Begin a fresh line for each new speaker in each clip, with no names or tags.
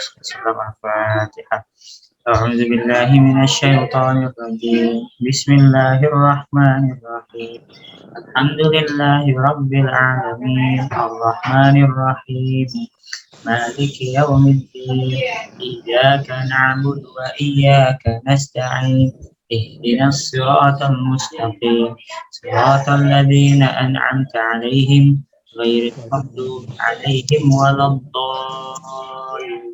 Surah Al-Fatihah. A'udzu billahi minasyaitonir rajim. Bismillahirrahmanirrahim. Alhamdulillahi rabbil alamin. Arrahmanir rahim. Maliki yaumiddin. Iyyaka na'budu wa iyyaka nasta'in. Ihdinas siratal mustaqim. Siratal ladzina an'amta 'alaihim ghairil maghdubi 'alaihim waladdallin.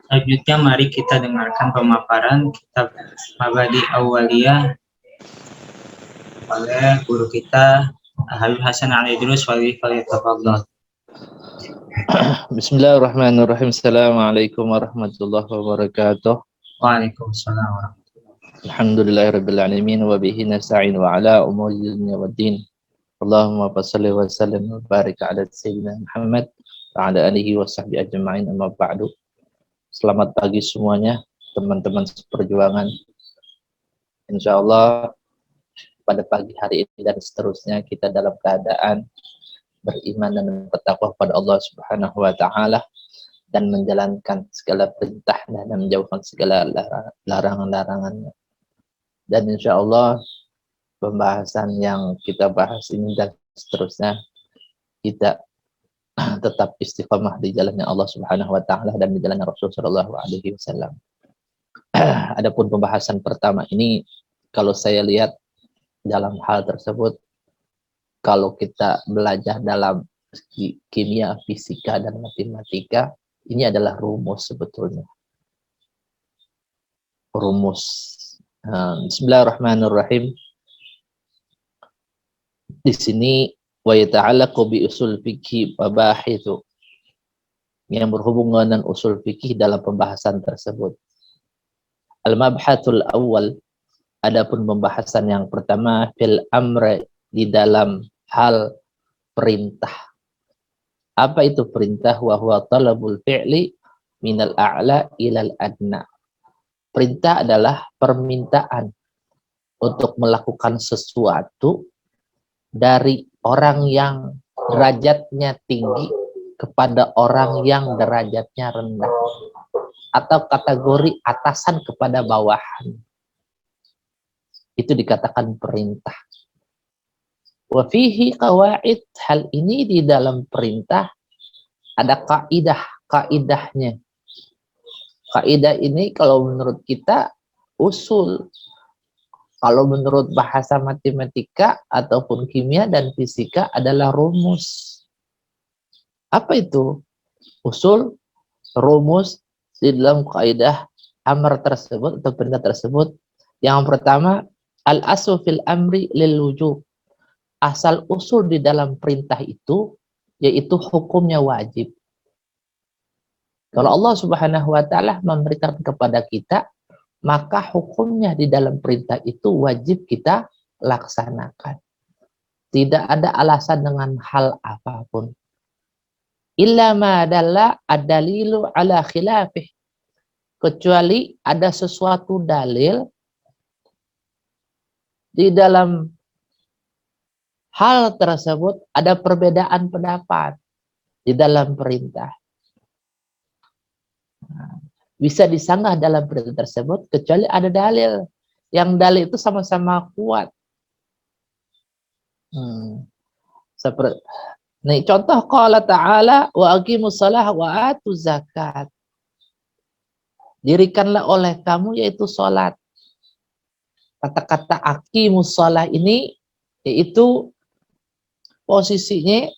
Selanjutnya mari kita dengarkan pemaparan kitab Mabadi Awaliyah oleh guru kita Habib Hasan Al-Idrus Waliyatafadhal.
Bismillahirrahmanirrahim. Assalamualaikum warahmatullahi wabarakatuh.
Waalaikumsalam warahmatullahi wabarakatuh.
Alhamdulillahirabbil alamin wa bihi nasta'in wa ala umuri dunya waddin. Allahumma shalli wa sallim wa barik ala sayyidina Muhammad wa ala alihi wa sahbihi ajma'in, amma ba'du. Selamat pagi semuanya, teman-teman seperjuangan. Insyaallah pada pagi hari ini dan seterusnya kita dalam keadaan beriman dan bertakwa kepada Allah Subhanahu wa taala dan menjalankan segala perintahnya dan menjauhkan segala larangan-larangannya. Dan insyaallah pembahasan yang kita bahas ini dan seterusnya kita tetap istiqamah di jalannya Allah Subhanahu wa taala dan di jalannya Rasul sallallahu alaihi wasallam. Adapun pembahasan pertama ini, kalau saya lihat dalam hal tersebut, kalau kita belajar dalam kimia, fisika dan matematika, ini adalah rumus sebetulnya. Rumus. Bismillahirrahmanirrahim. Di sini wa yata'allaqu bi usul fikih wa bahithu, yang berhubungan dengan usul fikih dalam pembahasan tersebut. Al-mabhatul awal, adapun pembahasan yang pertama, fil amri, di dalam hal perintah. Apa itu perintah? Wa huwa talabul fi'li minal a'la ilal adna. Perintah adalah permintaan untuk melakukan sesuatu dari orang yang derajatnya tinggi kepada orang yang derajatnya rendah, atau kategori atasan kepada bawahan. Itu dikatakan perintah. Wa fihi qawaid, hal ini di dalam perintah ada kaidahnya. Kaidah ini kalau menurut kita usul. Kalau menurut bahasa matematika ataupun kimia dan fisika adalah rumus. Apa itu? Usul, rumus di dalam kaidah amr tersebut atau perintah tersebut. Yang pertama, al-aslu fil amri lil wujub. Asal usul di dalam perintah itu yaitu hukumnya wajib. Kalau Allah Subhanahu wa taala memberikan kepada kita, maka hukumnya di dalam perintah itu wajib kita laksanakan. Tidak ada alasan dengan hal apapun. Illa ma dalla ad-dalilu ala khilafih. Kecuali ada sesuatu dalil di dalam hal tersebut ada perbedaan pendapat di dalam perintah. Bisa disanggah dalam perintah tersebut kecuali ada dalil. Yang dalil itu sama-sama kuat. Seperti nih, contoh qala ta'ala wa aqimus shalah wa atuz zakat. Dirikanlah oleh kamu yaitu salat. Kata-kata aqimus shalah ini yaitu posisinya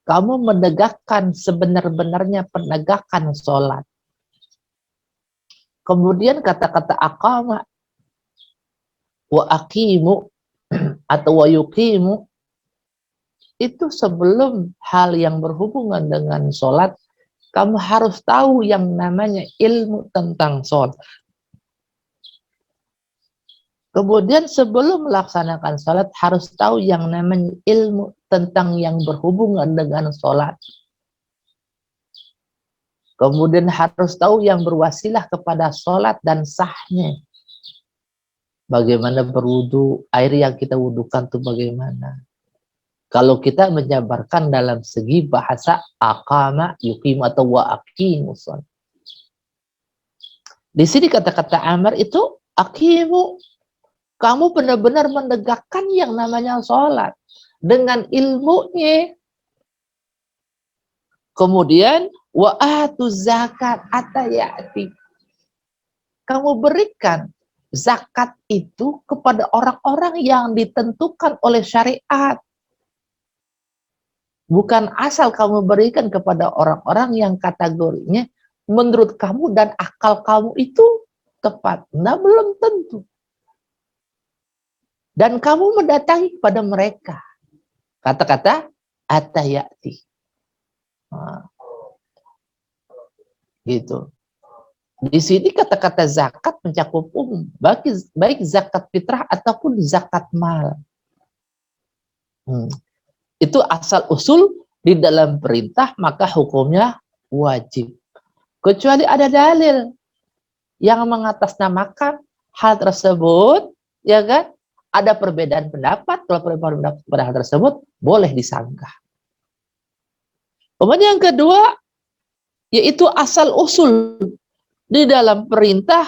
kamu menegakkan sebenar-benarnya penegakan salat. Kemudian kata-kata aqama wa aqimu atau wa yuqimu itu sebelum hal yang berhubungan dengan sholat, kamu harus tahu yang namanya ilmu tentang sholat. Kemudian sebelum melaksanakan sholat harus tahu yang namanya ilmu tentang yang berhubungan dengan sholat. Kemudian harus tahu yang berwasilah kepada sholat dan sahnya. Bagaimana berwudu, air yang kita wudukan itu bagaimana. Kalau kita menjabarkan dalam segi bahasa aqama, yuqim atau wa aqimus. Di sini kata-kata amar itu aqimu. Kamu benar-benar menegakkan yang namanya sholat dengan ilmunya. Kemudian wa atu zakat atayati. Kamu berikan zakat itu kepada orang-orang yang ditentukan oleh syariat. Bukan asal kamu berikan kepada orang-orang yang kategorinya menurut kamu dan akal kamu itu tepat. Nah, belum tentu. Dan kamu mendatangi kepada mereka. Kata-kata atayati. Nah, gitu. Di sini kata-kata zakat mencakup umum, baik zakat fitrah ataupun zakat mal. Itu asal usul di dalam perintah, maka hukumnya wajib. Kecuali ada dalil yang mengatasnamakan hal tersebut, ya kan? Ada perbedaan pendapat, kalau perbedaan pendapat pada hal tersebut boleh disanggah. Kemudian yang kedua, yaitu asal usul di dalam perintah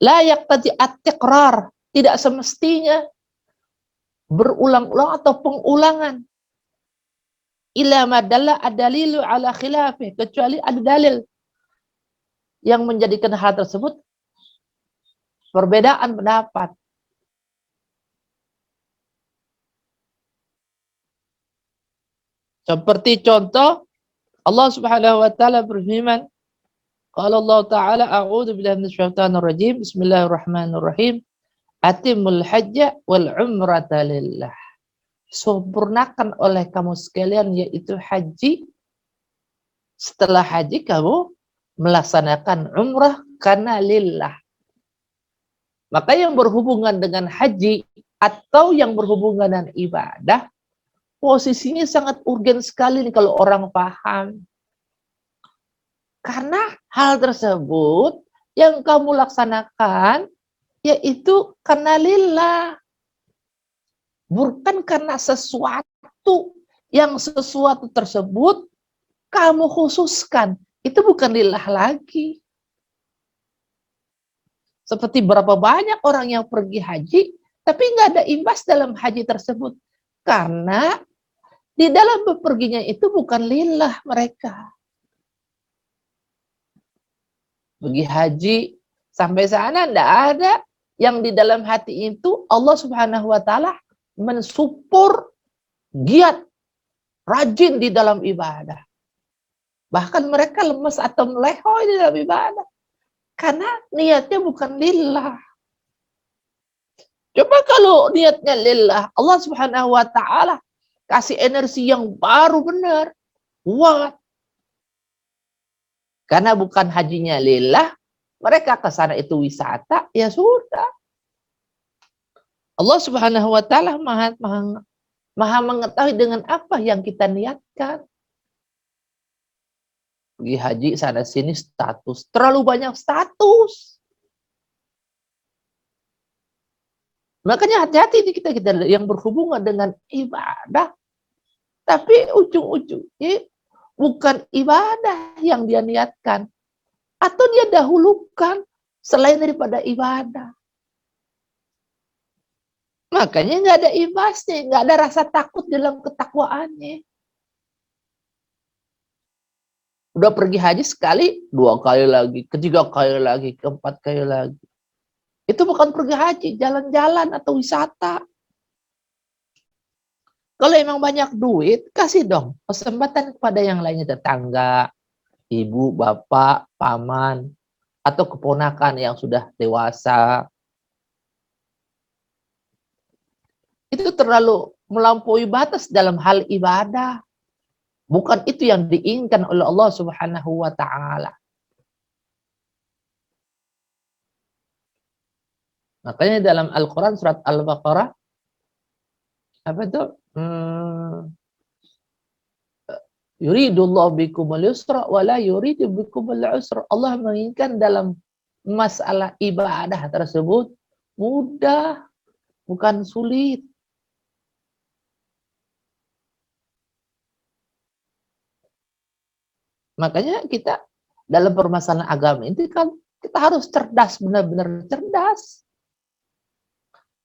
layak tadi at-tiqrar, tidak semestinya berulang-ulang atau pengulangan. Ila madalla ad-dalilu ala khilafih, kecuali ada dalil yang menjadikan hal tersebut perbedaan pendapat. Seperti contoh Allah Subhanahu wa taala berfirman, qala Allah taala a'udzu billahi minasyaitonir rajim, bismillahirrahmanirrahim, atimul hajja wal umrata lillah. Sempurnakan oleh kamu sekalian yaitu haji. Setelah haji kamu melaksanakan umrah karena lillah. Maka yang berhubungan dengan haji atau yang berhubungan dengan ibadah, posisinya sangat urgen sekali nih kalau orang paham. Karena hal tersebut yang kamu laksanakan yaitu karena lillah. Bukan karena sesuatu yang sesuatu tersebut kamu khususkan. Itu bukan lillah lagi. Seperti berapa banyak orang yang pergi haji, tapi nggak ada imbas dalam haji tersebut. Karena di dalam beperginya itu bukan lillah mereka. Pergi haji, sampai sana nggak ada yang di dalam hati itu Allah Subhanahu wa taala mensupport giat, rajin di dalam ibadah. Bahkan mereka lemes atau melehoi di dalam ibadah. Karena niatnya bukan lillah. Coba kalau niatnya lillah, Allah Subhanahu wa taala kasih energi yang baru benar, kuat. Karena bukan hajinya lillah, mereka ke sana itu wisata, ya sudah. Allah Subhanahu wa taala maha mengetahui dengan apa yang kita niatkan. Pergi haji sana sini status, terlalu banyak status. Makanya hati-hati kita yang berhubungan dengan ibadah, tapi ujung-ujungnya bukan ibadah yang dia niatkan, atau dia dahulukan selain daripada ibadah. Makanya nggak ada imbasnya, nggak ada rasa takut dalam ketakwaannya. Udah pergi haji sekali, 2 kali lagi, ketiga kali lagi, keempat kali lagi. Itu bukan pergi haji, jalan-jalan atau wisata. Kalau emang banyak duit, kasih dong kesempatan kepada yang lainnya, tetangga, ibu, bapak, paman, atau keponakan yang sudah dewasa. Itu terlalu melampaui batas dalam hal ibadah. Bukan itu yang diinginkan oleh Allah Subhanahu wa taala. Makanya dalam Al-Qur'an surat Al-Baqarah apa itu? Yuridullahu bikumul yusra wa la yuridu bikumul usra. Allah menginginkan dalam masalah ibadah tersebut mudah, bukan sulit. Makanya kita dalam permasalahan agama ini kan kita harus cerdas, benar-benar cerdas.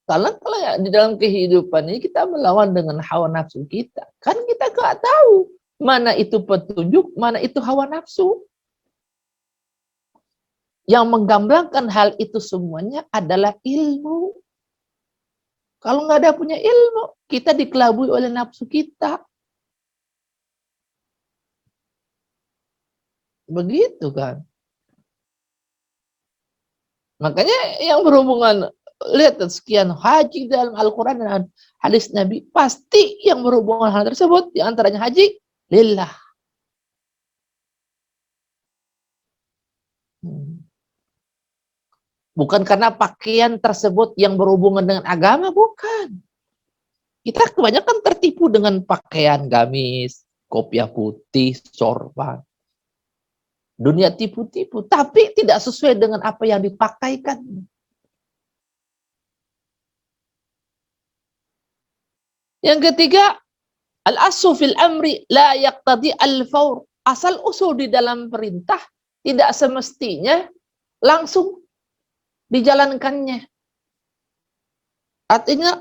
Karena kalau ya di dalam kehidupan ini kita melawan dengan hawa nafsu kita. Kan kita nggak tahu mana itu petunjuk, mana itu hawa nafsu. Yang menggambarkan hal itu semuanya adalah ilmu. Kalau nggak ada punya ilmu, kita dikelabui oleh nafsu kita. Begitu kan. Makanya yang berhubungan, lihat sekian haji dalam Al-Quran dan hadis Nabi, pasti yang berhubungan hal tersebut, di antaranya haji, lillah. Bukan karena pakaian tersebut yang berhubungan dengan agama, bukan. Kita kebanyakan tertipu dengan pakaian gamis, kopiah putih, sorban. Dunia tipu-tipu, tapi tidak sesuai dengan apa yang dipakaikan. Yang ketiga, al-aslu fil amri la yaqtadi al-fawr. Asal usul di dalam perintah tidak semestinya langsung dijalankannya. Artinya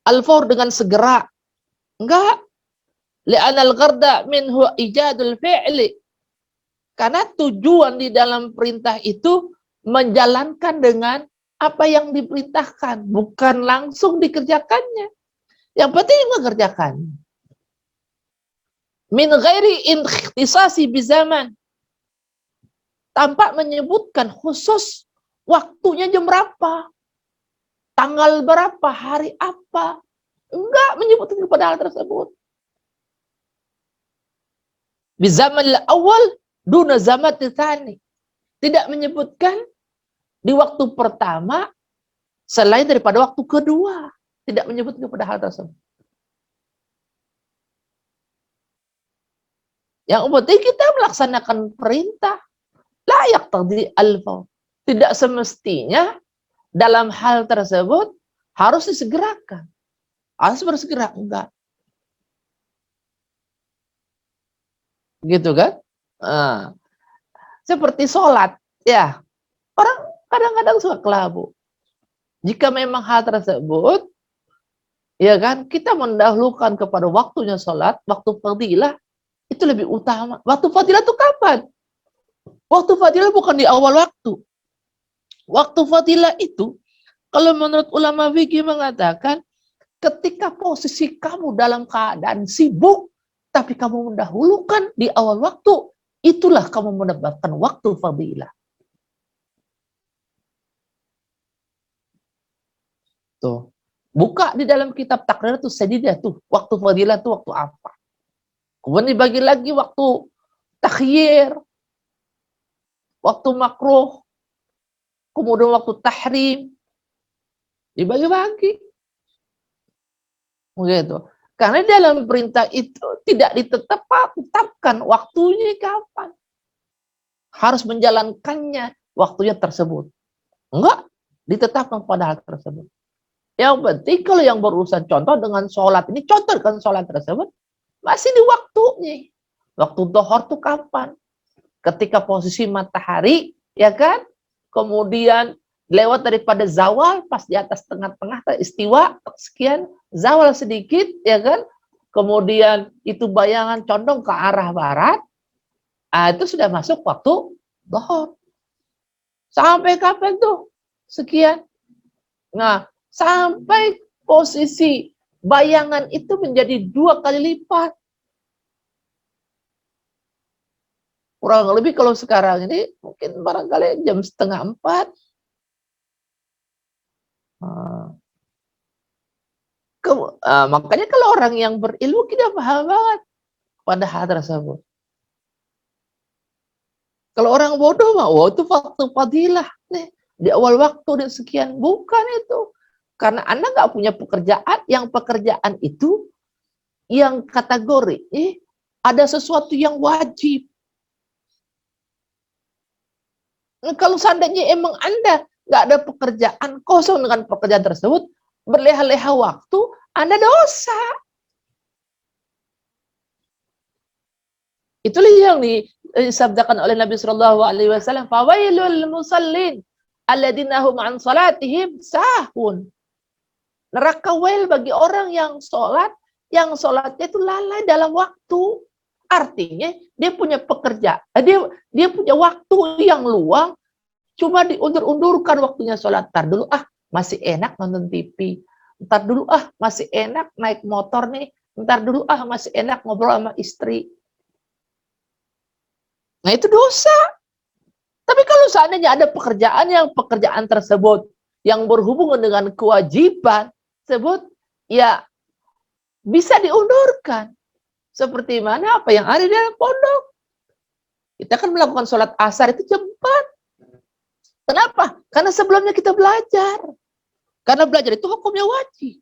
al-fawr dengan segera. Enggak. Li'anna al-gharda minhu ijadul fi'li. Karena tujuan di dalam perintah itu menjalankan dengan apa yang diperintahkan, bukan langsung dikerjakannya. Yang penting mengerjakan. Min ghairi ikhtisasi bizaman. Tanpa menyebutkan khusus waktunya jam berapa, tanggal berapa, hari apa. Enggak menyebutkan kepada hal tersebut. Bizaman awal duna zaman tsani. Tidak menyebutkan di waktu pertama selain daripada waktu kedua. Tidak menyebutkan kepada hal tersebut. Yang penting kita melaksanakan perintah. Layak tadi al-fawr. Tidak semestinya dalam hal tersebut harus disegerakan. Harus bersegera. Enggak. Gitu kan? Nah, seperti sholat. Ya, orang kadang-kadang suka kelabu. Jika memang hal tersebut, ya kan, kita mendahulukan kepada waktunya sholat, waktu fadilah, itu lebih utama. Waktu fadilah itu kapan? Waktu fadilah bukan di awal waktu. Waktu fadilah itu, kalau menurut ulama fikih mengatakan, ketika posisi kamu dalam keadaan sibuk, tapi kamu mendahulukan di awal waktu, itulah kamu mendapatkan waktu fadilah. Tuh. Buka di dalam kitab takrir itu sedidah tuh, waktu fadilah itu waktu apa. Kemudian dibagi lagi waktu takhyir, waktu makruh, kemudian waktu tahrim, dibagi-bagi. Begitu. Karena dalam perintah itu tidak ditetapkan waktunya kapan. Harus menjalankannya waktunya tersebut. Enggak ditetapkan pada hal tersebut. Yang penting kalau yang berurusan contoh dengan sholat ini, contoh dengan sholat tersebut, masih di waktunya. Waktu dhuhr itu kapan? Ketika posisi matahari, ya kan? Kemudian lewat daripada zawal, pas di atas tengah-tengah, istiwa, sekian, zawal sedikit, ya kan? Kemudian itu bayangan condong ke arah barat, itu sudah masuk waktu dhuhr. Sampai kapan tuh? Sekian. Nah, sampai posisi bayangan itu menjadi 2 kali lipat. Kurang lebih kalau sekarang ini mungkin barangkali jam 3:30. Makanya kalau orang yang berilmu kita paham banget pada hal tersebut. Kalau orang bodoh mah, itu waktu fadilah nih, di awal waktu dan sekian, bukan itu. Karena Anda nggak punya pekerjaan, yang pekerjaan itu yang kategori ada sesuatu yang wajib. Nah, kalau seandainya emang Anda nggak ada pekerjaan, kosong dengan pekerjaan tersebut, berleha-leha waktu, Anda dosa. Itulah yang disabdakan oleh Nabi Shallallahu Alaihi Wasallam, "Fawailul musallin alladzina hum an salatihim sahun." Neraka wail bagi orang yang sholatnya itu lalai dalam waktu. Artinya dia punya pekerjaan, dia punya waktu yang luang, cuma diundur-undurkan waktunya sholat. Ntar dulu masih enak nonton TV. Ntar dulu masih enak naik motor nih. Ntar dulu masih enak ngobrol sama istri. Nah itu dosa. Tapi kalau seandainya ada pekerjaan tersebut yang berhubungan dengan kewajiban tersebut, ya bisa diundurkan. Seperti mana apa yang ada di dalam pondok. Kita kan melakukan sholat asar itu jam 4. Kenapa? Karena sebelumnya kita belajar. Karena belajar itu hukumnya wajib.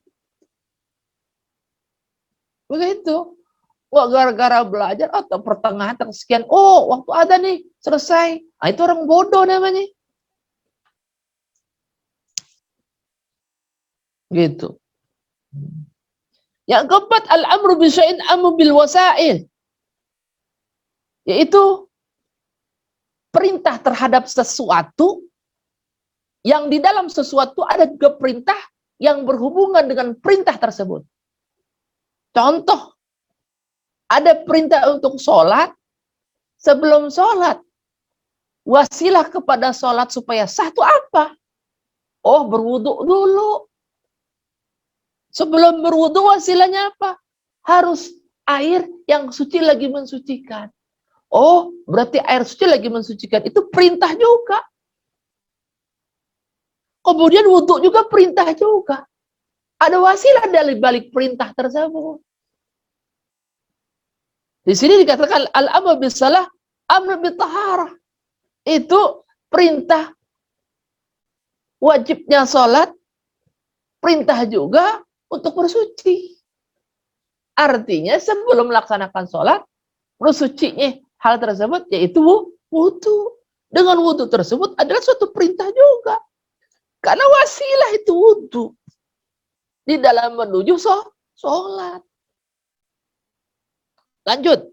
Begitu. Wah, gara-gara belajar atau pertengahan sekian, waktu ada nih, selesai. Nah, itu orang bodoh namanya. Gitu. Yang keempat, al-amru bisyai'in amru bil wasail. Yaitu perintah terhadap sesuatu yang di dalam sesuatu ada juga perintah yang berhubungan dengan perintah tersebut. Contoh, ada perintah untuk sholat. Sebelum sholat, wasilah kepada sholat supaya sah itu apa? Berwudu dulu. Sebelum berwudu wasilahnya apa? Harus air yang suci lagi mensucikan. Berarti air suci lagi mensucikan. Itu perintah juga. Kemudian wudu juga perintah juga. Ada wasilah dari balik perintah tersebut. Di sini dikatakan al-amr bis-shalah, amr bit-taharah. Itu perintah wajibnya sholat, perintah juga untuk bersuci. Artinya sebelum melaksanakan sholat, bersucinya hal tersebut yaitu wudu. Dengan wudu tersebut adalah suatu perintah juga. Karena wasilah itu wudu. Di dalam menuju sholat. Lanjut.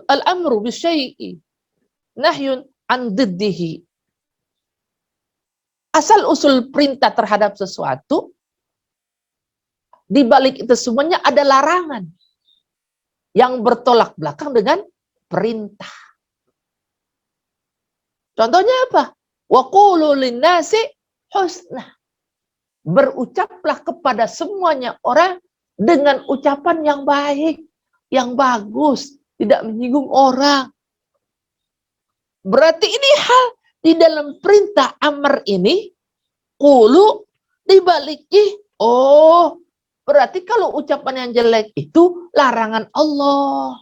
Al-amru bisyai'i nahyun an diddihi. Asal usul perintah terhadap sesuatu, di balik itu semuanya ada larangan yang bertolak belakang dengan perintah. Contohnya apa? Wa qulu linnasi husna. Berucaplah kepada semuanya orang dengan ucapan yang baik, yang bagus, tidak menyinggung orang. Berarti ini hal di dalam perintah amr ini, qulu dibaliknya, berarti kalau ucapan yang jelek itu larangan Allah.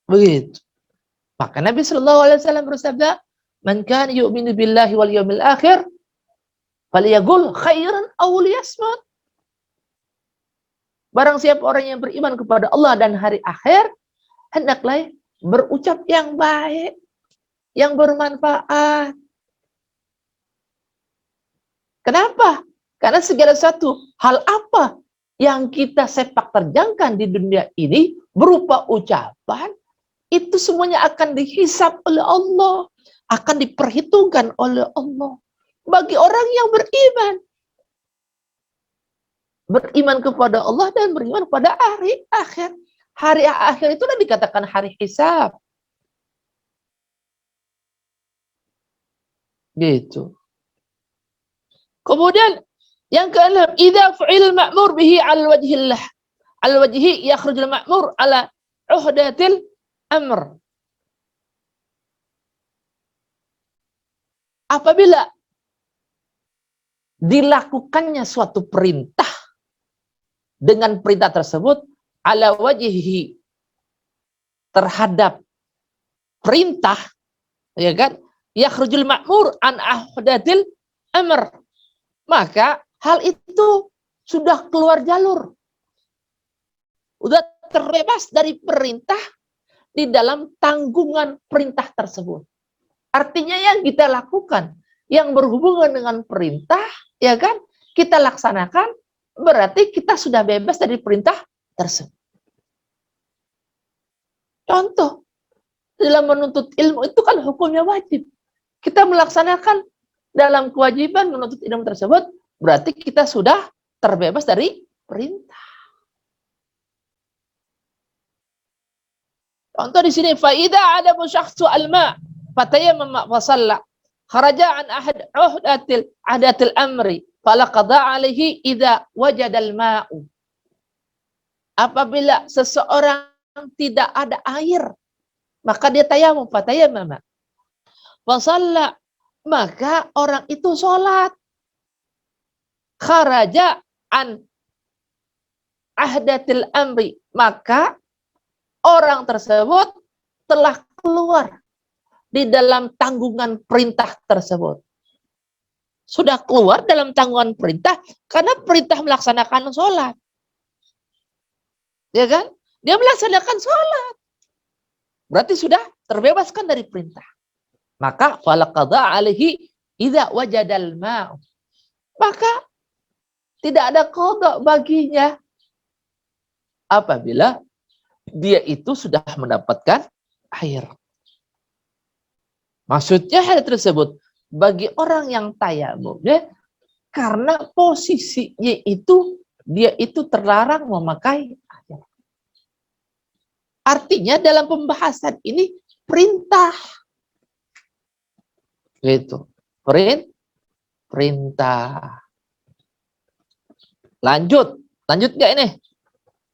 Begitu. Maka Nabi Shallallahu Alaihi Wasallam bersabda, "Man kana yu'minu billahi wal yawmil akhir, falyaqul khairan aw liyasmut." Barang siapa orang yang beriman kepada Allah dan hari akhir, hendaklah berucap yang baik, yang bermanfaat. Kenapa? Karena segala satu hal apa yang kita sepak terjangkan di dunia ini berupa ucapan, itu semuanya akan dihisab oleh Allah, akan diperhitungkan oleh Allah. Bagi orang yang beriman. Beriman kepada Allah dan beriman pada hari akhir. Hari akhir itu dikatakan hari hisab. Gitu. Kemudian yang keenam, idza fu'il ma'mur bihi 'ala wajhillah. Al-wajhi yakhrujul ma'mur 'ala uhdatil amr. Apabila dilakukannya suatu perintah dengan perintah tersebut 'ala wajhihi, terhadap perintah, ya kan? Yakhrujul ma'mur an uhdatil amr. Maka hal itu sudah keluar jalur. Sudah terbebas dari perintah di dalam tanggungan perintah tersebut. Artinya yang kita lakukan, yang berhubungan dengan perintah, ya kan, kita laksanakan, berarti kita sudah bebas dari perintah tersebut. Contoh, dalam menuntut ilmu itu kan hukumnya wajib. Kita melaksanakan dalam kewajiban menuntut ilmu tersebut, berarti kita sudah terbebas dari perintah. Contoh di sini, faida ada musyakhsu alma, fatayammama wa shalla, kharaja an ahad adatil amri, fala qada alaihi idza wajada al-ma'u. Apabila seseorang tidak ada air, maka dia tayamum, fatayammama wa shalla, maka orang itu sholat. Kharaja an ahdatil amri, maka orang tersebut telah keluar di dalam tanggungan perintah tersebut. Sudah keluar dalam tanggungan perintah karena perintah melaksanakan sholat. Ya kan? Dia melaksanakan sholat. Berarti sudah terbebaskan dari perintah. Maka falaqadha alaihi idza wajadal ma'u. Maka tidak ada qadha baginya apabila dia itu sudah mendapatkan air. Maksudnya hal tersebut bagi orang yang tayamum, ya, karena posisinya itu dia itu terlarang memakai air. Artinya dalam pembahasan ini perintah. Gitu. Perintah. Lanjut nggak ini?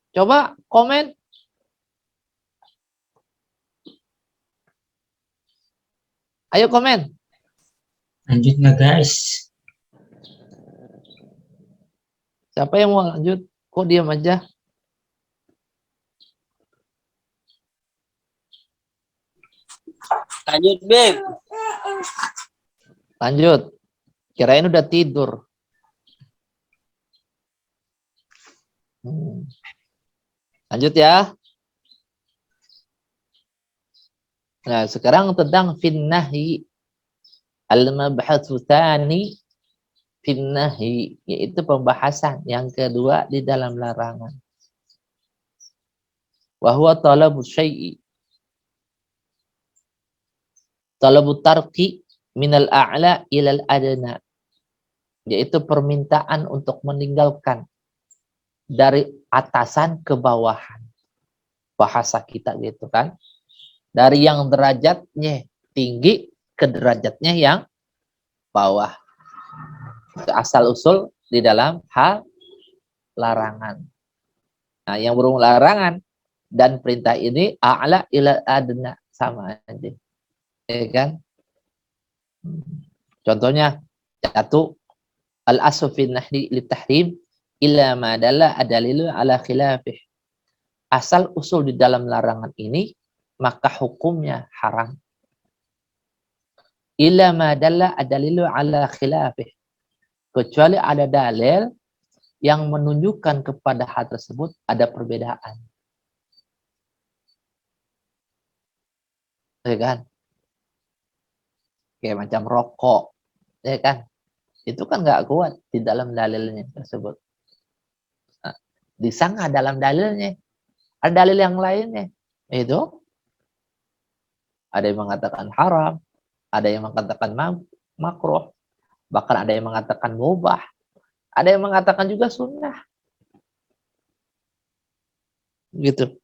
Coba komen. Ayo komen.
Lanjut nggak guys?
Siapa yang mau lanjut? Kok diam aja?
Lanjut, Beb.
Lanjut. Kirain udah tidur. Lanjut ya. Nah, sekarang tentang finnahi. Al-mabhatsu tsani finnahi, yaitu pembahasan yang kedua di dalam larangan. Wa huwa talabu syai'i. Talabu tarqi minal a'la ilal adna. Yaitu permintaan untuk meninggalkan dari atasan ke bawahan. Bahasa kita gitu kan. Dari yang derajatnya tinggi ke derajatnya yang bawah. Itu asal usul di dalam hal larangan. Nah, yang berhubung larangan dan perintah ini a'la ila adna, sama aja. Ya kan? Contohnya satu, al-aslu fi nahyi litahrim illa ma dalla adalilu ala khilafih. Asal usul di dalam larangan ini maka hukumnya haram. Illa ma dalla adalilu ala khilafih. Kecuali ada dalil yang menunjukkan kepada hal tersebut ada perbedaan. Ya kan? Kayak macam rokok. Ya kan? Itu kan nggak kuat di dalam dalilnya tersebut. Nah, disangka dalam dalilnya. Ada dalil yang lainnya. Itu ada yang mengatakan haram, ada yang mengatakan makruh, bahkan ada yang mengatakan mubah, ada yang mengatakan juga sunnah. Gitu.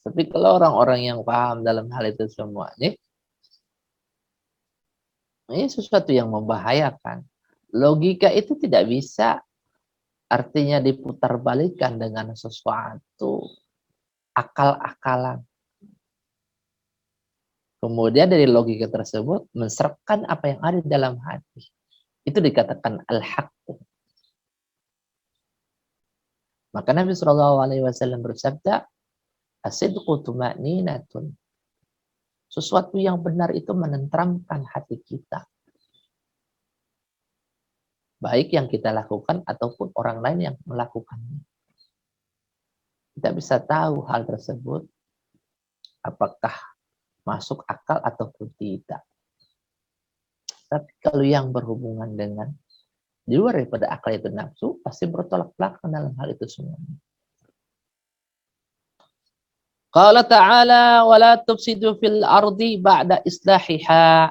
Tapi kalau orang-orang yang paham dalam hal itu semuanya, ini sesuatu yang membahayakan. Logika itu tidak bisa artinya diputarbalikkan dengan sesuatu akal-akalan. Kemudian dari logika tersebut menserapkan apa yang ada di dalam hati. Itu dikatakan al-haq. Maka Nabi SAW bersabda, as-sidqu tuma'ninatun. Sesuatu yang benar itu menenteramkan hati kita. Baik yang kita lakukan ataupun orang lain yang melakukannya. Kita bisa tahu hal tersebut apakah masuk akal ataupun tidak. Tapi kalau yang berhubungan dengan di luar daripada akal itu nafsu, pasti bertolak belakang dalam hal itu semua. Qala ta'ala wa la tufsidu fil ardi ba'da islahiha.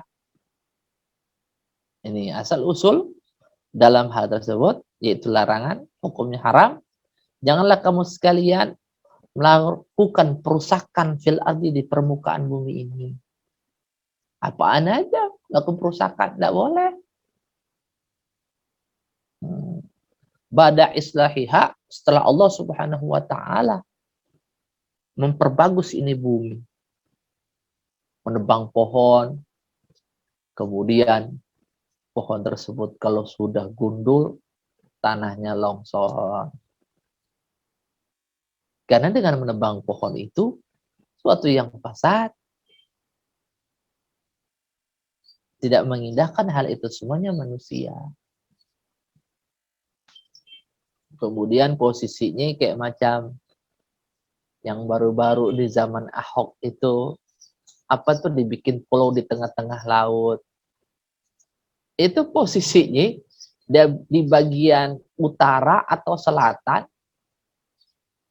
Ini asal usul dalam hal tersebut, yaitu larangan, hukumnya haram. Janganlah kamu sekalian melakukan perusakan fil ardi di permukaan bumi ini. Apaan aja, melakukan perusakan, tidak boleh. Ba'da islahiha, setelah Allah Subhanahu wa ta'ala memperbagus ini bumi, menebang pohon, kemudian pohon tersebut kalau sudah gundul, tanahnya longsor. Karena dengan menebang pohon itu suatu yang fasad, tidak mengindahkan hal itu semuanya manusia. Kemudian posisinya kayak macam yang baru-baru di zaman Ahok itu, apa tuh, dibikin pulau di tengah-tengah laut. Itu posisinya di bagian utara atau selatan,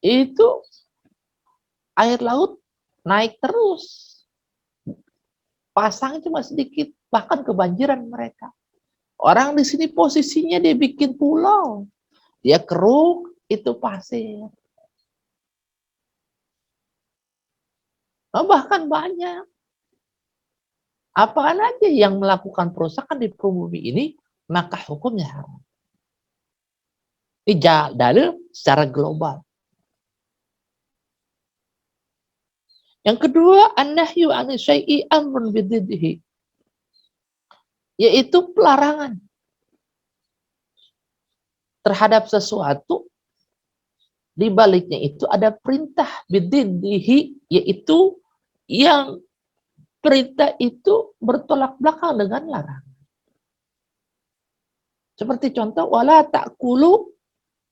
itu air laut naik terus. Pasang cuma sedikit, bahkan kebanjiran mereka. Orang di sini posisinya dia bikin pulau. Dia keruk, itu pasir. Nah, bahkan banyak. Apaan aja yang melakukan perusakan di bumi ini, maka hukumnya haram. Ini dalil secara global. Yang kedua, an-nahyu 'ani syai'i amrun bididdihi. Yaitu pelarangan terhadap sesuatu, di baliknya itu ada perintah bididdihi, yaitu yang perintah itu bertolak belakang dengan larangan. Seperti contoh, wala ta'kulu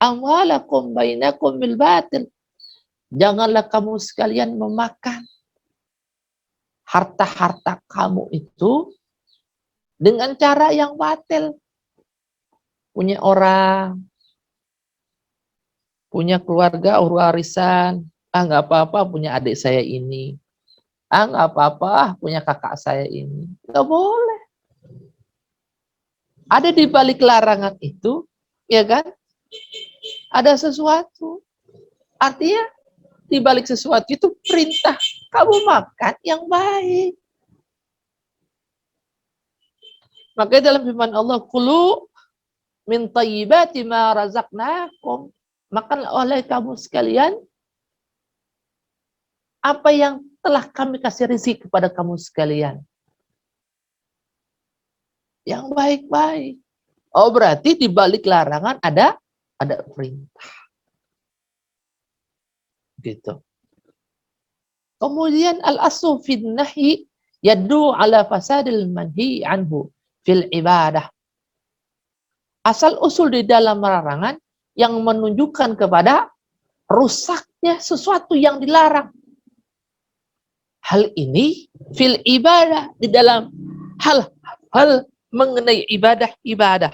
amwalakum bainakum bil batil. Janganlah kamu sekalian memakan harta-harta kamu itu dengan cara yang batil. Punya orang, punya keluarga, warisan, nggak apa-apa punya adik saya ini, nggak apa-apa punya kakak saya ini. Nggak boleh. Ada di balik larangan itu, ya kan? Ada sesuatu. Artinya di balik sesuatu itu perintah kamu makan yang baik. Makanya dalam firman Allah, kulu min thayyibati ma razaqnakum. Makan oleh kamu sekalian apa yang telah kami kasih rezeki kepada kamu sekalian. Yang baik-baik. Oh, berarti di balik larangan ada perintah. Gitu. Kemudian al-aslu fil nahyi yaddu ala fasadil manhi anhu fil ibadah. Asal usul di dalam larangan yang menunjukkan kepada rusaknya sesuatu yang dilarang. Hal ini fil ibadah, di dalam hal mengenai ibadah.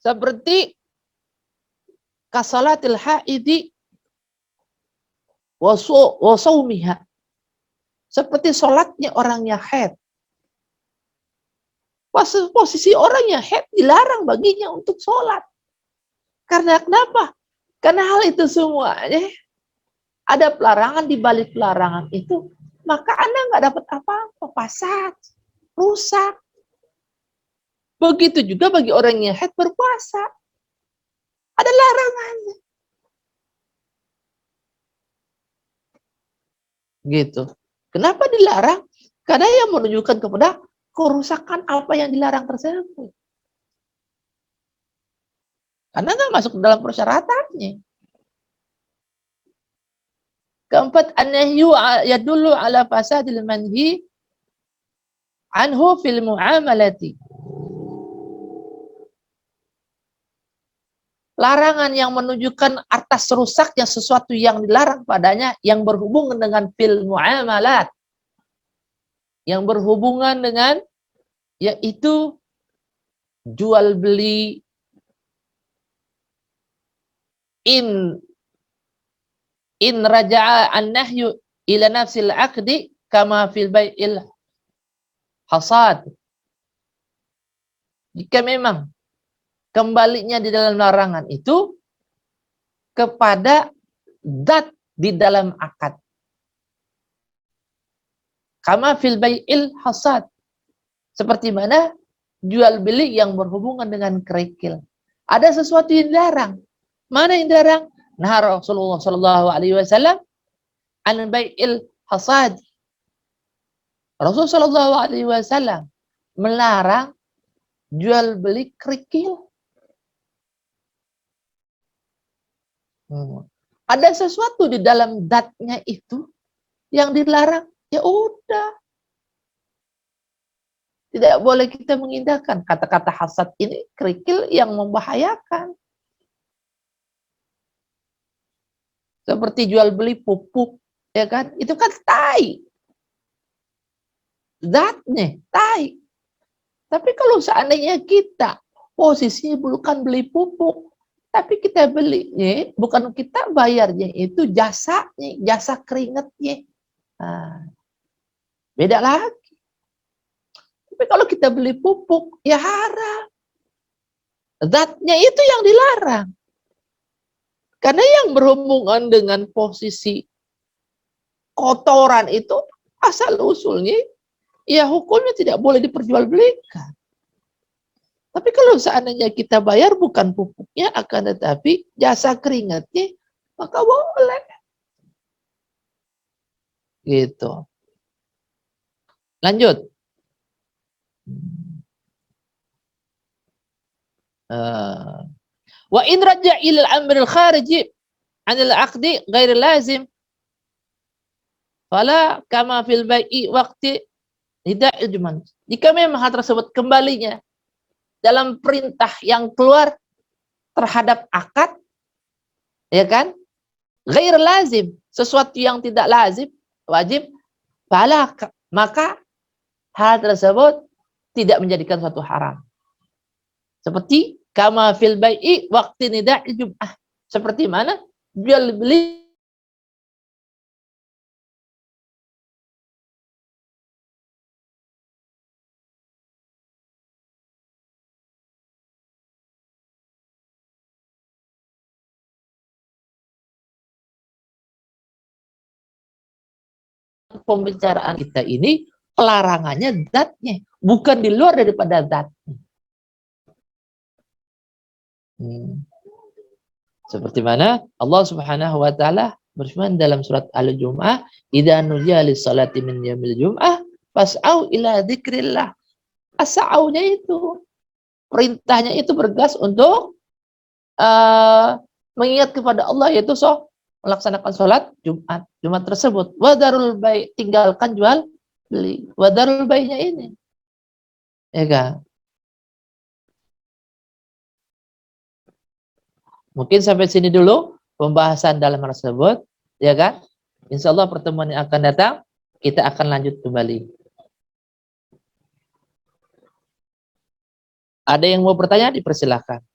Seperti kasalatil haidi wa saumiha. Seperti sholatnya orang yang haid. Posisi orang yang haid dilarang baginya untuk sholat. Karena kenapa? Karena hal itu semuanya ada pelarangan, di balik pelarangan itu, maka Anda nggak dapat apa-apa, fasad, rusak. Begitu juga bagi orang yang haid berpuasa. Ada larangannya. Gitu. Kenapa dilarang? Karena yang menunjukkan kepada kerusakan apa yang dilarang tersebut. Karena nggak masuk dalam persyaratannya. Keempat, an-nahyu yadullu ala fasadil manhi anhu fil muamalati. Larangan yang menunjukkan atas rusaknya sesuatu yang dilarang padanya yang berhubungan dengan fil muamalat. Yang berhubungan dengan yaitu jual beli in raja'a an-nahyu ila nafsil aqdi kama fil bai'il hasad. Jika memang kembalinya di dalam larangan itu kepada zat di dalam akad. Kama fil bai'il hasad. Seperti mana jual beli yang berhubungan dengan kerikil. Ada sesuatu yang dilarang. Mana yang dilarang? Nah, Rasulullah sallallahu alaihi wasallam an bai'il hasad. Rasulullah sallallahu alaihi wasallam melarang jual beli kerikil. Ada sesuatu di dalam zatnya itu yang dilarang, ya udah. Tidak boleh kita mengindahkan kata-kata hasad ini kerikil yang membahayakan. Seperti jual beli pupuk, ya kan? Itu kan tai. Zatnya tai. Tapi kalau seandainya kita posisinya bukan beli pupuk, tapi kita belinya, bukan kita bayarnya, itu jasanya, jasa keringatnya. Nah, beda lagi. Tapi kalau kita beli pupuk, ya haram. Zatnya itu yang dilarang. Karena yang berhubungan dengan posisi kotoran itu, asal usulnya, ya hukumnya tidak boleh diperjualbelikan. Tapi kalau seandainya kita bayar bukan pupuknya, akan tetapi jasa keringatnya, maka boleh. Gitu. Lanjut. Wa in raja' ila al-amr al-khariji 'an al-'aqdi ghair lazim fala kama fil bai'i waqti tidak ijman. Jika memang hal tersebut kembalinya dalam perintah yang keluar terhadap akad, ya kan? Ghair lazim, sesuatu yang tidak lazim, wajib, fala, maka hal tersebut tidak menjadikan suatu haram. Seperti kama fil bai'i waqti nida'i jum'ah. Seperti mana? Jual beli pembicaraan kita ini, pelarangannya zatnya, bukan di luar daripada zatnya. Seperti mana Allah Subhanahu wa taala berfirman dalam surat Al-Jumu'ah, "Idza nudiya lis-salati min yaumil jum'ah fas'au ila dzikrillah." As-sa'aunya itu perintahnya itu bergas untuk mengingat kepada Allah, yaitu melaksanakan sholat Jumat tersebut. Wadarul bai', tinggalkan jual beli. Wadarul bai'-nya ini, ya kan? Mungkin sampai sini dulu pembahasan dalam hal tersebut, ya kan? Insya Allah pertemuan yang akan datang kita akan lanjut kembali. Ada yang mau bertanya, dipersilahkan.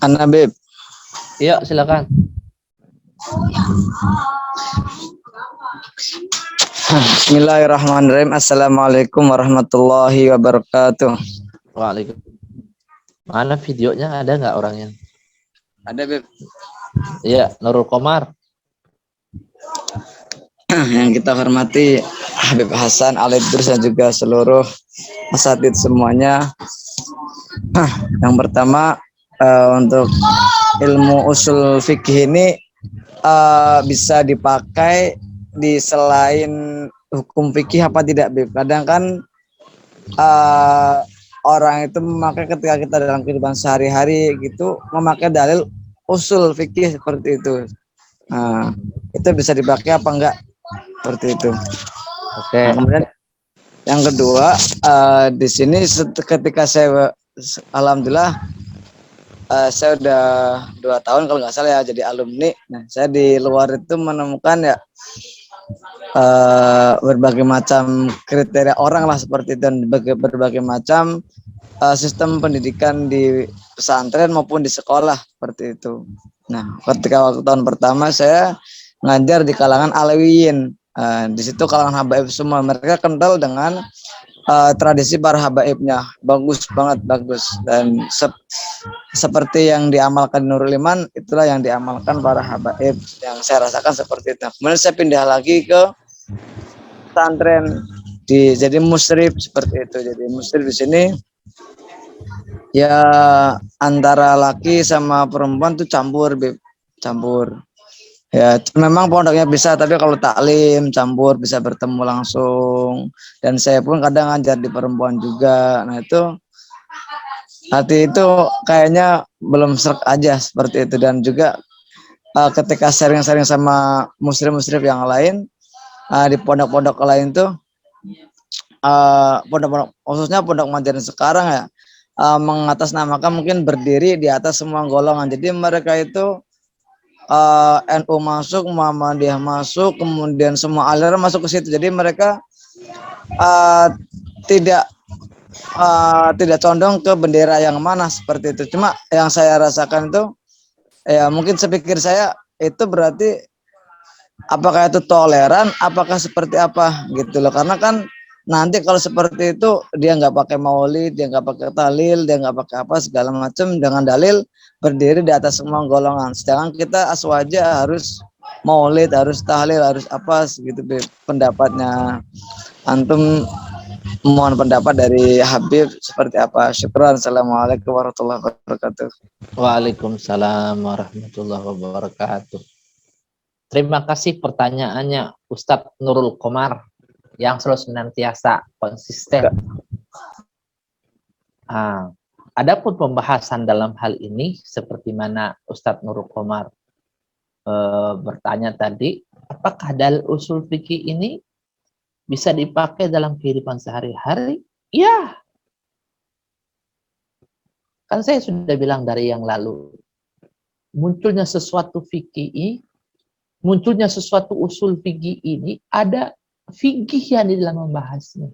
Anabib.
Iya, silakan.
Bismillahirrahmanirrahim. Assalamualaikum warahmatullahi wabarakatuh.
Waalaikumsalam. Mana videonya, ada nggak orangnya?
Ada, Beb.
Iya, Nurul Komar.
Yang kita hormati Habib Hasan, Al-Idrus, dan juga seluruh asatidz semuanya. Yang pertama, untuk ilmu usul fikih ini bisa dipakai di selain hukum fikih apa tidak, Beb? Kadang kan orang itu memakai ketika kita dalam kehidupan sehari-hari gitu, memakai dalil usul fikih seperti itu. Nah, itu bisa dipakai apa enggak? Seperti itu.
Oke.
Nah, kemudian yang kedua, di sini ketika saya alhamdulillah saya udah 2 tahun kalau nggak salah ya jadi alumni. Nah, saya di luar itu menemukan ya berbagai macam kriteria orang lah seperti itu, dan berbagai macam sistem pendidikan di pesantren maupun di sekolah seperti itu. Nah, ketika waktu tahun pertama saya ngajar di kalangan Alawiyin. Di situ kalangan habaib semua, mereka kental dengan tradisi para habaibnya, bagus banget, bagus. Dan seperti yang diamalkan Nurul Iman, itulah yang diamalkan para habaib, yang saya rasakan seperti itu. Kemudian saya pindah lagi ke pesantren jadi musrif seperti itu. Jadi musrif di sini ya antara laki sama perempuan tuh campur. Ya, memang pondoknya bisa, tapi kalau taklim campur bisa bertemu langsung. Dan saya pun kadang ngajar di perempuan juga. Nah, itu hati itu kayaknya belum serak aja seperti itu. Dan juga ketika sharing-sharing sama muslim-muslim yang lain di pondok-pondok lain tuh pondok-pondok khususnya pondok modern sekarang ya mengatasnamakan mungkin berdiri di atas semua golongan. Jadi mereka itu NU masuk, Muhammadiyah masuk, kemudian semua aliran masuk ke situ. Jadi mereka tidak condong ke bendera yang mana seperti itu. Cuma yang saya rasakan itu ya mungkin sepikir saya itu berarti apakah itu toleran, apakah seperti apa gitu loh. Karena kan nanti kalau seperti itu dia nggak pakai maulid, dia nggak pakai tahlil, dia nggak pakai apa segala macam dengan dalil berdiri di atas semua golongan. Sedangkan kita aswaja harus maulid, harus tahlil, harus apa gitu pendapatnya. Antum mohon pendapat dari Habib seperti apa? Syukran. Assalamualaikum warahmatullahi wabarakatuh.
Waalaikumsalam warahmatullahi wabarakatuh. Terima kasih pertanyaannya Ustadz Nurul Komar yang selalu senantiasa konsisten. Adapun pembahasan dalam hal ini seperti mana Ustadz Nurul Komar bertanya tadi, apakah dalil usul fikih ini bisa dipakai dalam kehidupan sehari-hari? Ya. Kan saya sudah bilang dari yang lalu, munculnya sesuatu fikih, munculnya sesuatu usul fikih ini ada fikih yang di dalam membahasnya.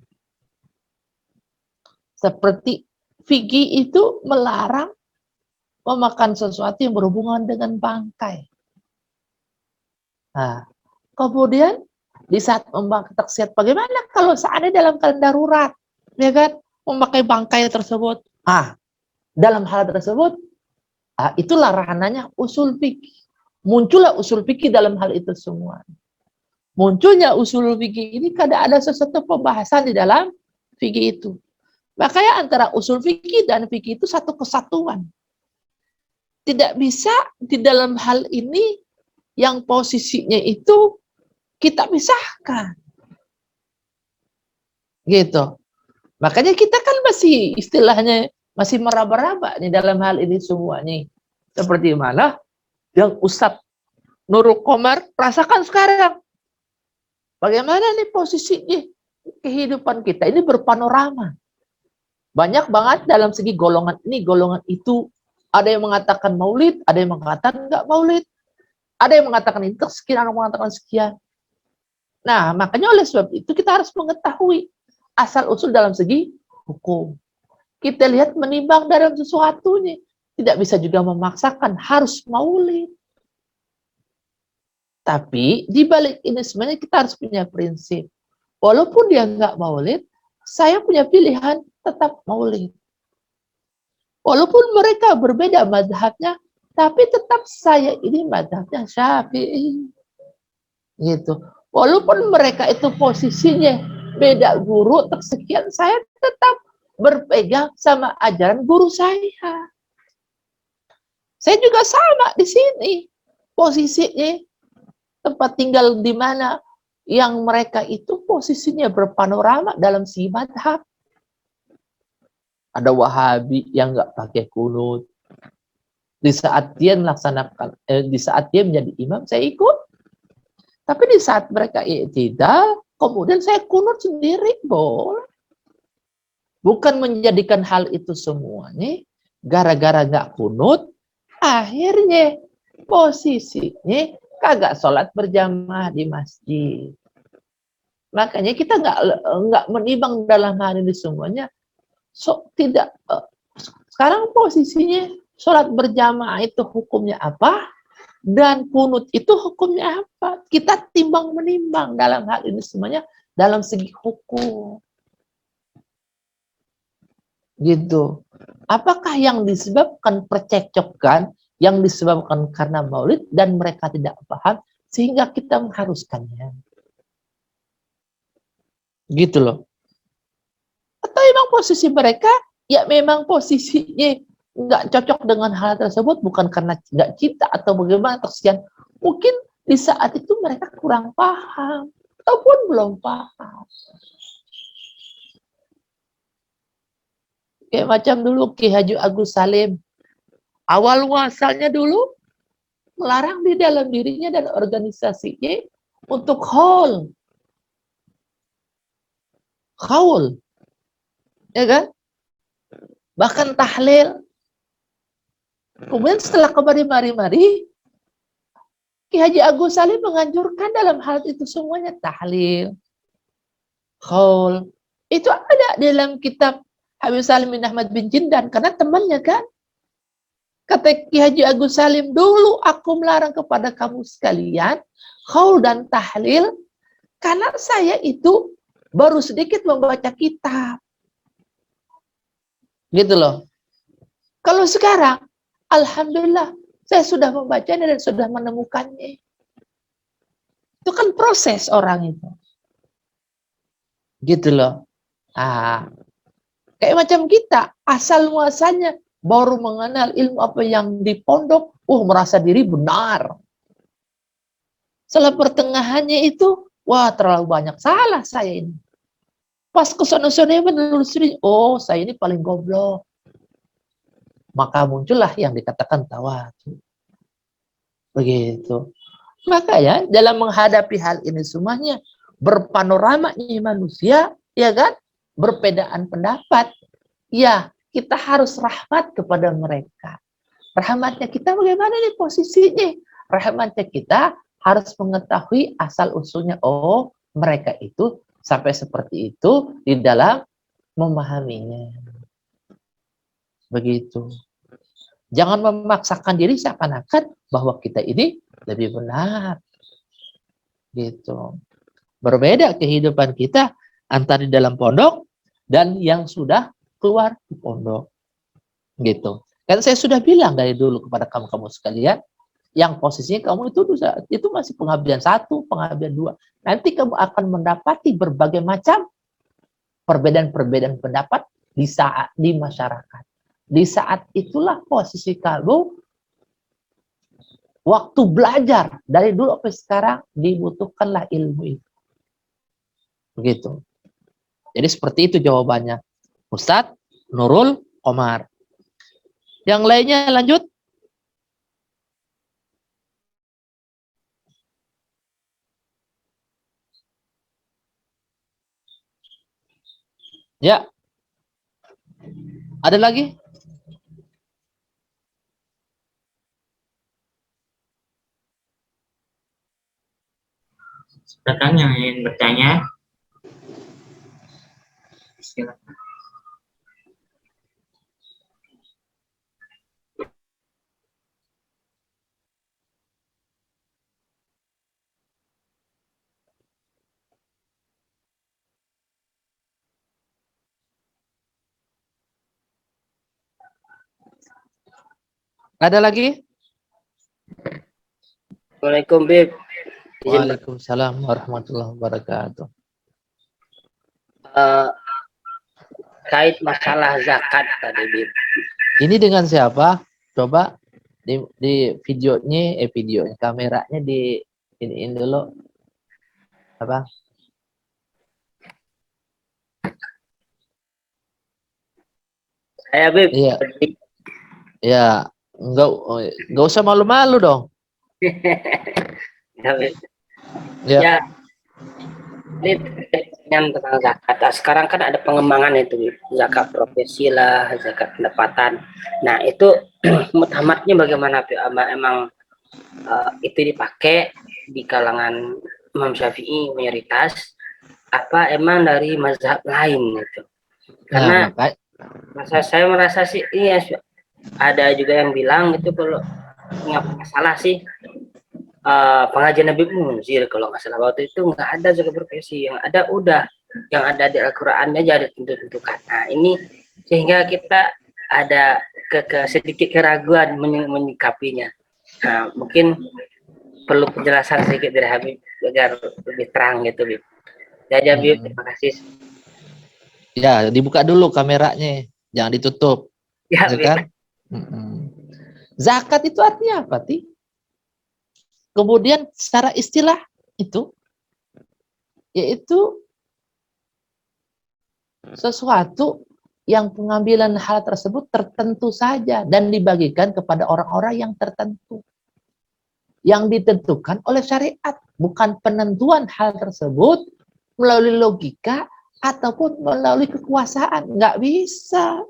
Seperti fikih itu melarang memakan sesuatu yang berhubungan dengan bangkai. Nah, kemudian di saat membangkai taksiat, bagaimana kalau seandainya dalam keadaan darurat, ya kan, memakai bangkai tersebut? Dalam hal tersebut, itu larangannya usul fikih. Muncullah usul fikih dalam hal itu semua. Munculnya usul fikih ini karena ada sesuatu pembahasan di dalam fikih itu. Makanya antara usul fikih dan fikih itu satu kesatuan. Tidak bisa di dalam hal ini yang posisinya itu kita pisahkan. Gitu. Makanya kita kan masih istilahnya masih meraba-raba nih dalam hal ini semuanya. Seperti mana yang Ustadz Nurul Komar rasakan sekarang. Bagaimana nih posisinya kehidupan kita ini berpanorama. Banyak banget dalam segi golongan ini, golongan itu. Ada yang mengatakan maulid, ada yang mengatakan enggak maulid. Ada yang mengatakan ini sekian, ada yang mengatakan sekian. Nah, makanya oleh sebab itu kita harus mengetahui asal-usul dalam segi hukum. Kita lihat menimbang dalam sesuatunya. Tidak bisa juga memaksakan harus maulid. Tapi di balik ini sebenarnya kita harus punya prinsip. Walaupun dia enggak maulid, saya punya pilihan tetap maulid. Walaupun mereka berbeda mazhabnya, tapi tetap saya ini mazhabnya Syafi'i. Gitu. Walaupun mereka itu posisinya beda guru tersekian, saya tetap berpegang sama ajaran guru saya. Saya juga sama di sini. Posisinya tempat tinggal di mana yang mereka itu posisinya berpanorama dalam si madhab. Ada Wahabi yang nggak pakai kunut. Di saat dia melaksanakan, di saat dia menjadi imam, saya ikut. Tapi di saat mereka i'tidal, kemudian saya kunut sendiri, boleh. Bukan menjadikan hal itu semuanya gara-gara nggak kunut, akhirnya posisinya kagak sholat berjamaah di masjid. Makanya kita nggak menimbang dalam hal ini semuanya. Tidak. Sekarang posisinya sholat berjamaah itu hukumnya apa? Dan kunut itu hukumnya apa? Kita timbang menimbang dalam hal ini semuanya dalam segi hukum. Gitu. Apakah yang disebabkan percekcokan, yang disebabkan karena maulid dan mereka tidak paham sehingga kita mengharuskannya? Gitu loh. Atau memang posisi mereka ya memang posisinya nggak cocok dengan hal tersebut, bukan karena nggak cinta atau bagaimana tersian. Mungkin di saat itu mereka kurang paham ataupun belum paham. Kayak macam dulu Ki Haji Agus Salim, awal muasalnya dulu melarang di dalam dirinya dan organisasinya untuk haul, ya kan? Bahkan tahlil. Kemudian setelah kemari-mari, Ki Haji Agus Salim menganjurkan dalam hal itu semuanya tahlil, haul. Itu ada dalam kitab Habib Salim bin Ahmad bin Jindan, karena temannya kan. Kata Ki Haji Agus Salim, dulu aku melarang kepada kamu sekalian haul dan tahlil karena saya itu baru sedikit membaca kitab. Gitu loh. Kalau sekarang, alhamdulillah, saya sudah membacanya dan sudah menemukannya. Itu kan proses orang itu. Gitu loh. Kayak macam kita, asal muasalnya baru mengenal ilmu apa yang di pondok, merasa diri benar. Setelah pertengahannya itu, wah terlalu banyak salah saya ini. Pas kesana-sana menelusuri, saya ini paling goblok. Maka muncullah yang dikatakan tawadu. Begitu. Makanya dalam menghadapi hal ini semuanya, berpanoramanya manusia, ya kan? Berbedaan pendapat. Ya, kita harus rahmat kepada mereka. Rahmatnya kita bagaimana nih posisinya? Rahmatnya kita harus mengetahui asal-usulnya. Mereka itu sampai seperti itu di dalam memahaminya. Begitu. Jangan memaksakan diri seakan-akan bahwa kita ini lebih benar. Gitu. Berbeda kehidupan kita antara di dalam pondok dan yang sudah keluar di pondok. Gitu. Kan saya sudah bilang dari dulu kepada kamu-kamu sekalian, yang posisinya kamu itu masih pengabdian 1, pengabdian 2. Nanti kamu akan mendapati berbagai macam perbedaan-perbedaan pendapat di masyarakat. Di saat itulah posisi kamu waktu belajar dari dulu sampai sekarang dibutuhkanlah ilmu itu. Begitu. Jadi seperti itu jawabannya. Ustadz Nurul Komar. Yang lainnya lanjut. Ya. Ada lagi?
Silakan yang ingin bertanya. Silakan.
Ada lagi?
Waalaikumsalam, Bib.
Waalaikumsalam warahmatullahi wabarakatuh.
Kait masalah zakat tadi, Bib.
Ini dengan siapa? Coba di videonya, kameranya di iniin dulu. Apa?
Saya, Bib.
Iya. Ya, enggak usah malu-malu dong.
Ya, Bib.
Ya.
Ya. Ini pertanyaan tentang zakat. Nah, sekarang kan ada pengembangan itu, zakat profesi lah, zakat pendapatan. Nah, itu mutamatnya bagaimana, Pi? Emang itu dipakai di kalangan Imam Syafi'i mayoritas, apa emang dari mazhab lain gitu?
Nah,
Karena
makanya
saya merasa sih, iya, ada juga yang bilang itu kalau nggak salah sih, pengajian Nabi Munzir kalau nggak salah waktu itu nggak ada zakat profesi, yang ada udah yang ada di Al-Quran aja ada tentukan. Nah ini sehingga kita ada sedikit keraguan menyikapinya. Nah, mungkin perlu penjelasan sedikit dari Habib agar lebih terang gitu, Habib. Ya, Habib, terima kasih.
ya dibuka dulu kameranya, jangan ditutup,
Ya,
ya
Habib.
kan? Zakat itu artinya apa, Ti? Kemudian secara istilah itu yaitu sesuatu yang pengambilan hal tersebut tertentu saja dan dibagikan kepada orang-orang yang tertentu, yang ditentukan oleh syariat, bukan penentuan hal tersebut melalui logika ataupun melalui kekuasaan. Nggak bisa.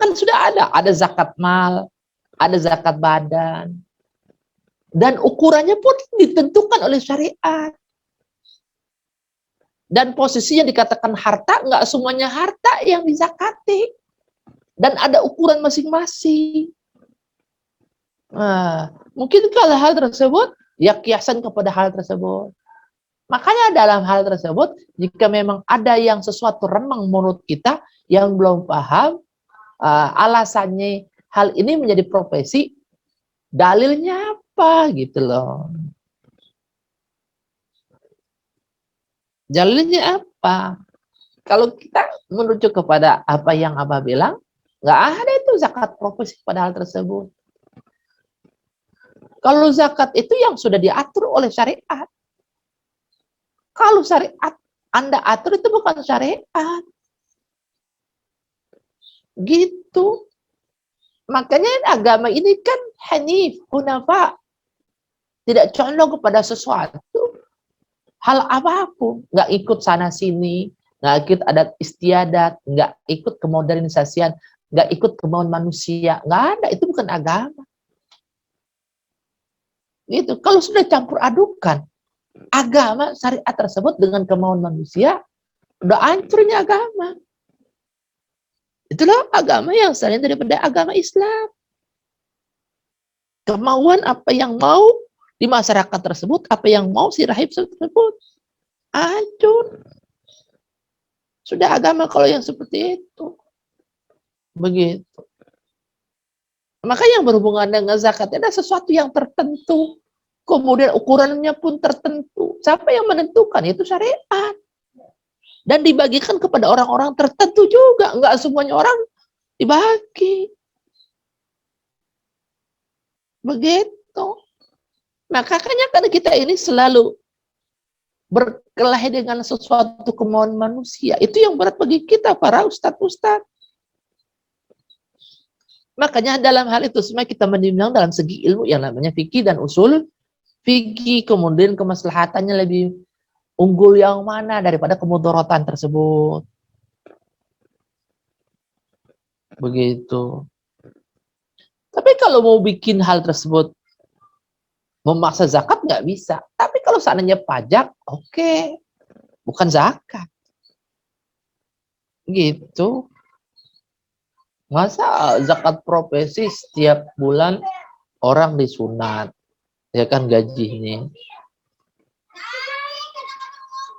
Kan sudah ada zakat mal, ada zakat badan, dan ukurannya pun ditentukan oleh syariat. Dan posisi yang dikatakan harta, nggak semuanya harta yang dizakati. Dan ada ukuran masing-masing. Nah, mungkin kalau hal tersebut, ya kiasan kepada hal tersebut. Makanya dalam hal tersebut, jika memang ada yang sesuatu remang menurut kita, yang belum paham, alasannya hal ini menjadi profesi, dalilnya apa gitu loh. Dalilnya apa? Kalau kita merujuk kepada apa yang Abah bilang, nggak ada itu zakat profesi pada hal tersebut. Kalau zakat itu yang sudah diatur oleh syariat. Kalau syariat Anda atur itu bukan syariat. Gitu. Makanya agama ini kan hanif, hunafa. Tidak condong kepada sesuatu. Hal apapun. Nggak ikut sana sini. Nggak ikut adat istiadat. Nggak ikut kemodernisasian. Nggak ikut kemauan manusia. Nggak ada. Itu bukan agama. Gitu. Kalau sudah campur adukan agama syariat tersebut dengan kemauan manusia, udah hancurnya agama. Itulah agama yang selain daripada agama Islam. Kemauan apa yang mau di masyarakat tersebut, apa yang mau si rahib tersebut, hancur. Sudah agama kalau yang seperti itu. Begitu. Maka yang berhubungan dengan zakat ada sesuatu yang tertentu. Kemudian ukurannya pun tertentu. Siapa yang menentukan? Itu syariat. Dan dibagikan kepada orang-orang tertentu juga. Enggak semuanya orang dibagi. Begitu. Makanya kan kita ini selalu berkelahi dengan sesuatu kemauan manusia. Itu yang berat bagi kita, para ustadz-ustadz. Makanya dalam hal itu semua kita menimbang dalam segi ilmu yang namanya fikih dan usul fikih, kemudian kemaslahatannya lebih unggul yang mana daripada kemudorotan tersebut. Begitu. Tapi kalau mau bikin hal tersebut memaksa zakat nggak bisa. Tapi kalau seandainya pajak, oke. Bukan zakat. Gitu. Masa zakat profesi setiap bulan orang disunat. Ya kan gajinya.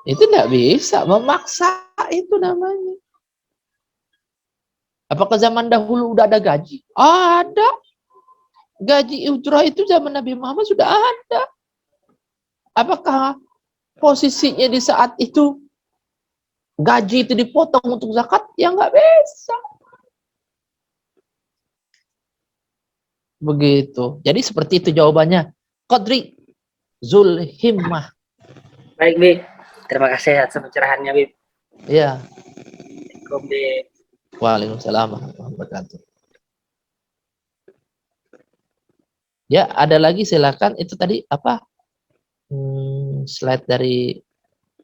Itu nggak bisa. Memaksa itu namanya. Apakah zaman dahulu udah ada gaji? Ada. Gaji ujrah itu zaman Nabi Muhammad sudah ada. Apakah posisinya di saat itu gaji itu dipotong untuk zakat? Ya nggak bisa. Begitu. Jadi seperti itu jawabannya. Qadri Zulhimmah.
Baik, Bib. Terima kasih atas pencerahannya, Bib.
Ya.
Assalamualaikum, Bib.
Waalaikumsalam warahmatullahi wabarakatuh. Ya, ada lagi silakan. Itu tadi apa? slide dari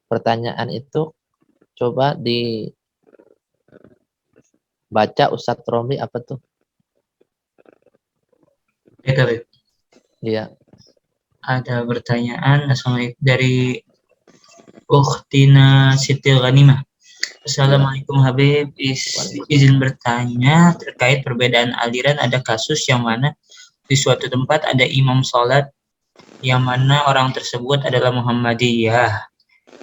pertanyaan itu coba dibaca Ustadz Romli apa tuh?
Baik, Habib.
Iya.
Ada pertanyaan Assalamualaikum dari Ukhtina Siti Ghanimah. Assalamualaikum Habib, izin bertanya terkait perbedaan aliran. Ada kasus yang mana di suatu tempat ada imam sholat yang mana orang tersebut adalah Muhammadiyah,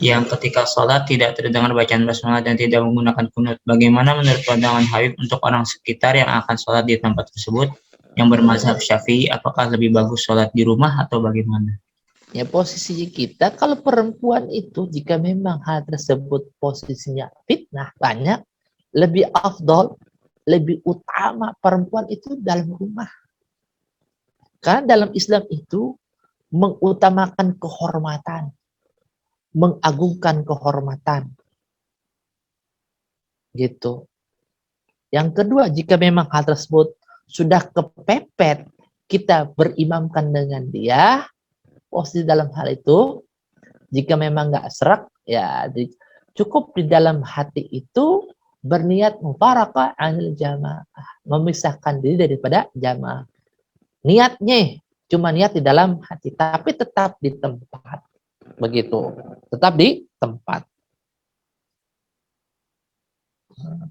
yang ketika sholat tidak terdengar bacaan basmalah dan tidak menggunakan kunut. Bagaimana menurut pandangan Habib untuk orang sekitar yang akan sholat di tempat tersebut yang bermazhab Syafi'i, apakah lebih bagus sholat di rumah atau bagaimana?
Ya, posisi kita kalau perempuan itu jika memang hal tersebut posisinya fitnah banyak, lebih afdol, lebih utama perempuan itu dalam rumah. Karena dalam Islam itu mengutamakan kehormatan, mengagungkan kehormatan. Gitu. Yang kedua, jika memang hal tersebut sudah kepepet, kita berimamkan dengan dia, posisi dalam hal itu, jika memang nggak serak, ya cukup di dalam hati itu berniat mufarakah anil jamaah, memisahkan diri daripada jamaah. Niatnya cuma niat di dalam hati, tapi tetap di tempat. Begitu, tetap di tempat.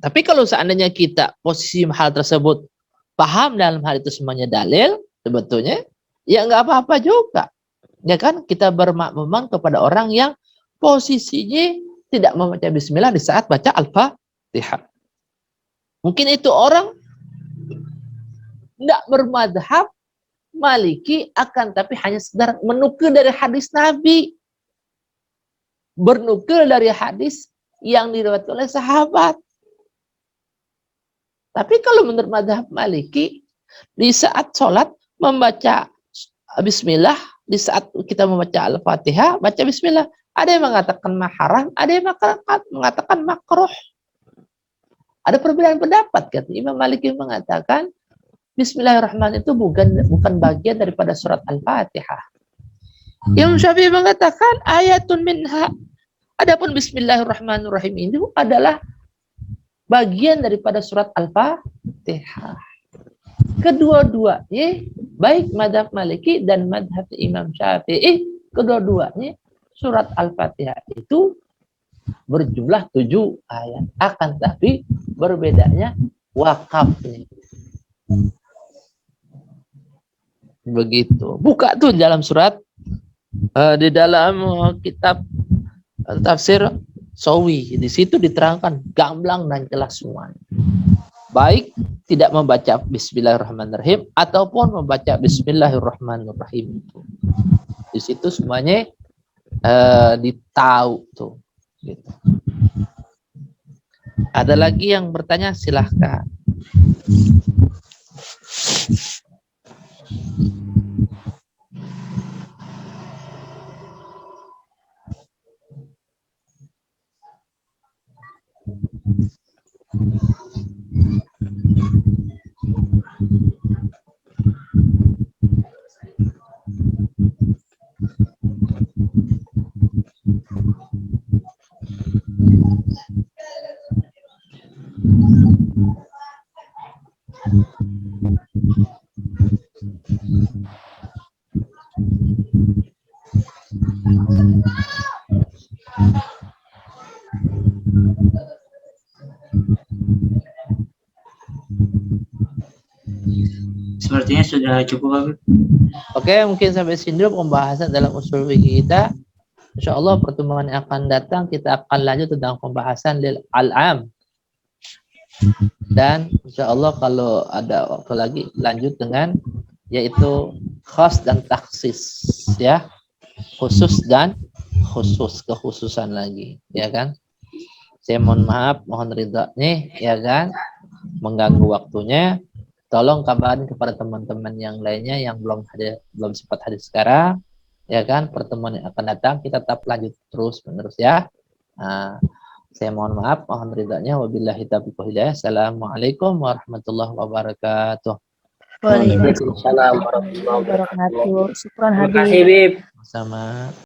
Tapi kalau seandainya kita posisi hal tersebut paham dalam hal itu semuanya dalil, sebetulnya ya nggak apa-apa juga. Ya kan, kita bermakmum kepada orang yang posisinya tidak membaca bismillah di saat baca Al-Fatihah. Mungkin itu orang tidak bermadhab Maliki, akan tapi hanya sekedar menukil dari hadis Nabi. Bernukil dari hadis yang diriwayatkan oleh sahabat. Tapi kalau menurut madhab Maliki, di saat sholat membaca bismillah, di saat kita membaca Al-Fatihah, baca bismillah. Ada yang mengatakan haram, ada yang mengatakan makruh. Ada perbedaan pendapat. Kata Imam Maliki mengatakan, Bismillahirrahmanirrahim itu bukan bagian daripada surat Al-Fatihah. Imam Syafi'i mengatakan, ayatun minha. Adapun Bismillahirrahmanirrahim itu adalah bagian daripada surat Al-Fatihah. Kedua-duanya, baik madhab Maliki dan madhab Imam Syafi'i, kedua-duanya surat Al-Fatihah itu berjumlah 7 ayat. Akan tapi berbedanya wakafnya. Begitu. Buka tuh dalam surat, di dalam kitab tafsir Sawi, di situ diterangkan gamblang dan jelas semuanya. Baik tidak membaca Bismillahirrahmanirrahim ataupun membaca Bismillahirrahmanirrahim. Di situ semuanya ditahu tuh. Gitu. Ada lagi yang bertanya, silahkan.
Sepertinya sudah cukup, Habib.
Oke, mungkin sampai sini dulu pembahasan dalam usul fikih kita. Insyaallah pertemuan yang akan datang kita akan lanjut tentang pembahasan lil al-am. Dan insyaallah kalau ada waktu lagi lanjut dengan yaitu khas dan taksis, ya. Khusus dan khusus, kekhususan lagi, ya kan? Saya mohon maaf, mohon ridhonya, ya kan? Mengganggu waktunya. Tolong kabarin kepada teman-teman yang lainnya yang belum sempat hadir sekarang, ya kan? Pertemuan yang akan datang kita tetap lanjut terus menerus, ya. Saya mohon maaf, mohon ridhonya. Wabillahi taufiq wal hidayah. Assalamualaikum warahmatullahi wabarakatuh.
Waalaikumsalam warahmatullahi wabarakatuh.
Syukran
Terima
Habib.
kasih, Bib.
Sama.